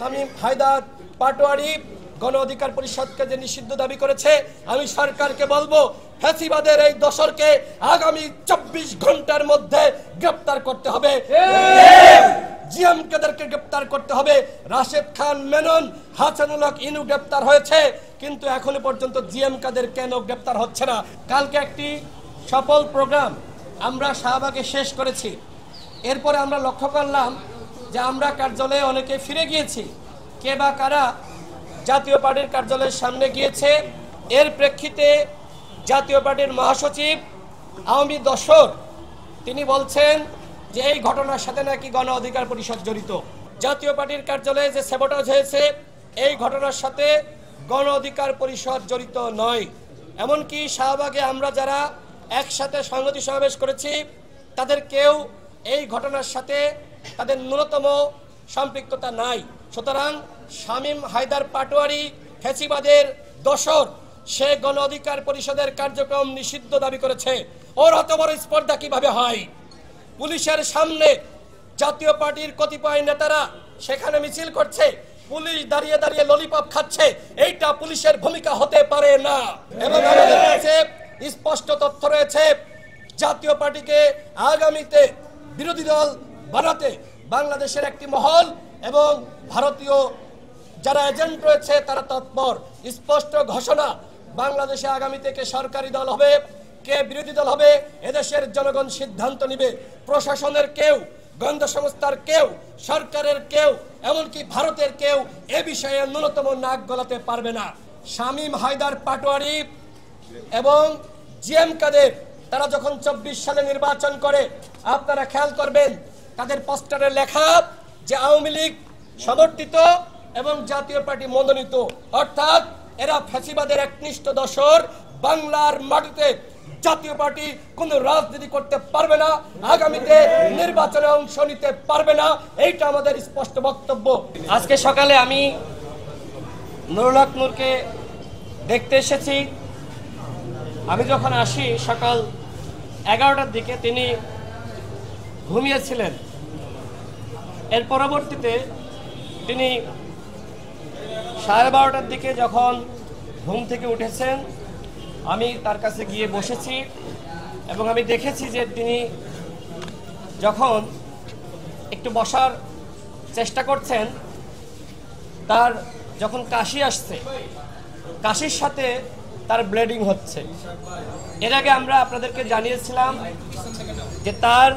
শামীম হায়দার পাটোয়ারি গণ অধিকার পরিষদকে যে নিষিদ্ধ দাবি করেছে, আমি সরকারকে বলবো ফ্যাসিবাদের এই দোসরকে আগামী 24 ঘন্টার মধ্যে গ্রেফতার করতে হবে। জিএম কাদেরকে গ্রেফতার করতে হবে। রাশেদ খান মেনন, হাসানুল হক ইনু গ্রেফতার হয়েছে, কিন্তু এখনো পর্যন্ত জিএম কাদের কেন গ্রেফতার হচ্ছে না? কালকে একটি সফল প্রোগ্রাম আমরা শাহবাগে শেষ করেছি। এরপরে আমরা লক্ষ্য করলাম যে আমরা কার্যালয়ে অনেকে ফিরে গিয়েছি, কে বা কারা জাতীয় পার্টির কার্যালয়ের সামনে গিয়েছে। এর প্রেক্ষিতে জাতীয় পার্টির মহাসচিব আওয়ামী দশর তিনি বলছেন যে এই ঘটনার সাথে নাকি গণ অধিকার পরিষদ জড়িত। জাতীয় পার্টির কার্যালয়ে যে স্যাবোটাজ হয়েছে এই ঘটনার সাথে গণ অধিকার পরিষদ জড়িত নয়। এমনকি শাহবাগে আমরা যারা একসাথে সংহতি সমাবেশ করেছি তাদের কেউ এই ঘটনার সাথে তাদের ন্যূনতম সম্পৃক্ততা নাই। সুতরাং শামীম হায়দার পাটোয়ারি ফ্যাসিবাদের দোসর, সে গণ অধিকার পরিষদের কার্যক্রম নিষিদ্ধ দাবি করেছে। ওর অত বড় স্পর্ধা কিভাবে হয়? পুলিশের সামনে জাতীয় পার্টির কতিপয় নেতারা সেখানে মিছিল করছে, পুলিশ দাঁড়িয়ে দাঁড়িয়ে ললিপপ খাচ্ছে, এইটা পুলিশের ভূমিকা হতে পারে না। এবং আমাদের কাছে স্পষ্ট তথ্য রয়েছে, জাতীয় পার্টিকে আগামীতে বিরোধী দল বানাতে বাংলাদেশের একটি মহল এবং ভারতীয় যারা এজেন্ট রয়েছে তারা তৎপর। স্পষ্ট ঘোষণা, বাংলাদেশে আগামী থেকে সরকারি দল হবে, কে বিরোধী দল হবে এদেশের জনগণ সিদ্ধান্ত নেবে। প্রশাসনের কেউ, গোয়েন্দা সংস্থার কেউ, সরকারের কেউ, এমনকি ভারতের কেউ এ বিষয়ে ন্যূনতম নাক গলাতে পারবে না। শামীম হায়দার পাটোয়ারি এবং জিএম কাদের তারা যখন 24 সালে নির্বাচন করে, আপনারা খেয়াল করবেন তাদের পোস্টারে লেখা যে আওয়ামী লীগ সমর্থিত এবং জাতীয় পার্টি মনোনীত, অর্থাৎ এরা ফ্যাসিবাদের একনিষ্ঠ দোসর। বাংলার মাটিতে জাতীয় পার্টি কোনো রাজনীতি করতে পারবে না, আগামীতে নির্বাচনে অংশ নিতে পারবে না, এইটা আমাদের স্পষ্ট বক্তব্য। আজকে সকালে আমি নুরুল হক নূরকে দেখতে এসেছি। আমি যখন আসি সকাল 11টার দিকে তিনি ঘুমিয়েছিলেন। এর পরবর্তীতে তিনি 12:30টার দিকে যখন ঘুম থেকে উঠেছেন আমি তার কাছে গিয়ে বসেছি এবং আমি দেখেছি যে তিনি যখন একটু বসার চেষ্টা করছেন, তার যখন কাশি আসছে, কাশির সাথে তার ব্লিডিং হচ্ছে। এর আগে আমরা আপনাদেরকে জানিয়েছিলাম যে তার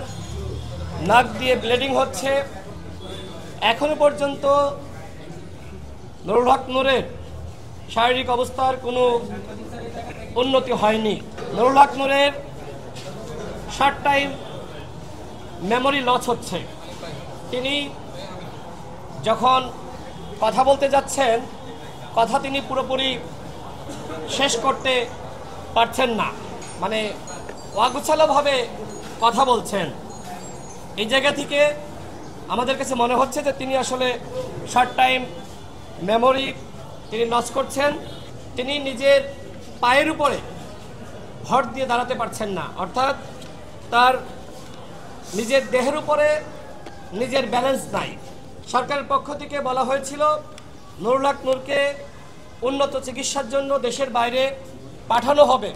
নাক দিয়ে ব্লিডিং হচ্ছে। এখনো পর্যন্ত নুরুল হক নূরের শারীরিক অবস্থার কোনো উন্নতি হয়নি। নুরুল হক নূরের শর্ট টাইম মেমোরি লস হচ্ছে। তিনি যখন কথা বলতে যাচ্ছেন, কথা তিনি পুরোপুরি শেষ করতে পারছেন না, মানে অগোছালোভাবে কথা বলছেন। এই জায়গা থেকে আমাদের কাছে মনে হচ্ছে যে তিনি আসলে শর্ট টাইম মেমোরি তিনি লস করছেন। তিনি নিজের পায়ের উপরে ভর দিয়ে দাঁড়াতে পারছেন না, অর্থাৎ তার নিজের দেহের উপরে নিজের ব্যালেন্স নাই। সরকারের পক্ষ থেকে বলা হয়েছিল নুরুল হক নূরকে উন্নত চিকিৎসার জন্য দেশের বাইরে পাঠানো হবে,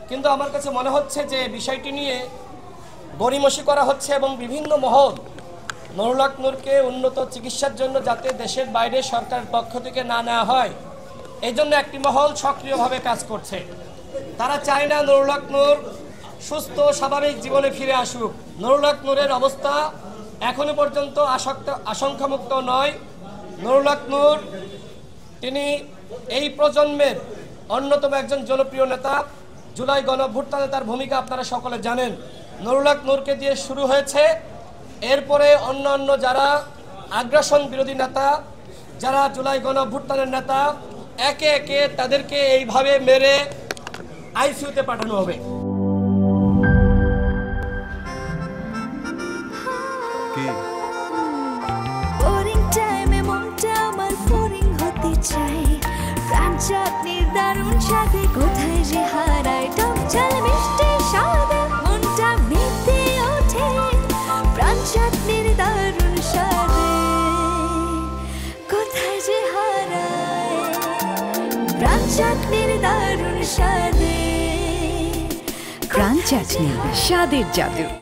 কিন্তু আমার কাছে মনে হচ্ছে যে বিষয়টি নিয়ে গড়িমসি করা হচ্ছে এবং বিভিন্ন মহল নুরুল হক নূরকে উন্নত চিকিৎসার জন্য যাতে দেশের বাইরে সরকারের পক্ষ থেকে না নেওয়া হয়, এই জন্য একটি মহল সক্রিয়ভাবে কাজ করছে। তারা চায় না নুরুল হক নূর সুস্থ স্বাভাবিক জীবনে ফিরে আসুক। নুরুল হক নূরের অবস্থা এখনো পর্যন্ত আশঙ্কামুক্ত নয়। নুরুল হক নূর তিনি এই প্রজন্মের অন্যতম একজন জনপ্রিয় নেতা। জুলাই গণঅভ্যুত্থানে তার ভূমিকা আপনারা সকলে জানেন। নুরুল হক নূরকে দিয়ে শুরু হয়েছে, এরপরে অন্যান্য যারা আগ্রাসন বিরোধী নেতা, যারা জুলাই গণঅভ্যুত্থানের নেতা, একে একে তাদেরকে এইভাবে মেরে আইসিইউতে পাঠানো হবে। চাটনির দারুণ সাথে কোথায় যে হারায় টক ঝাল মিষ্টি স্বাদে মনটা মেতে ওঠে প্রাণ চাটনির দারুণ স্বাদে। ক্রাঞ্চ চাটনির দারুণ স্বাদে। ক্রাঞ্চ চাটনি, স্বাদের জাদু।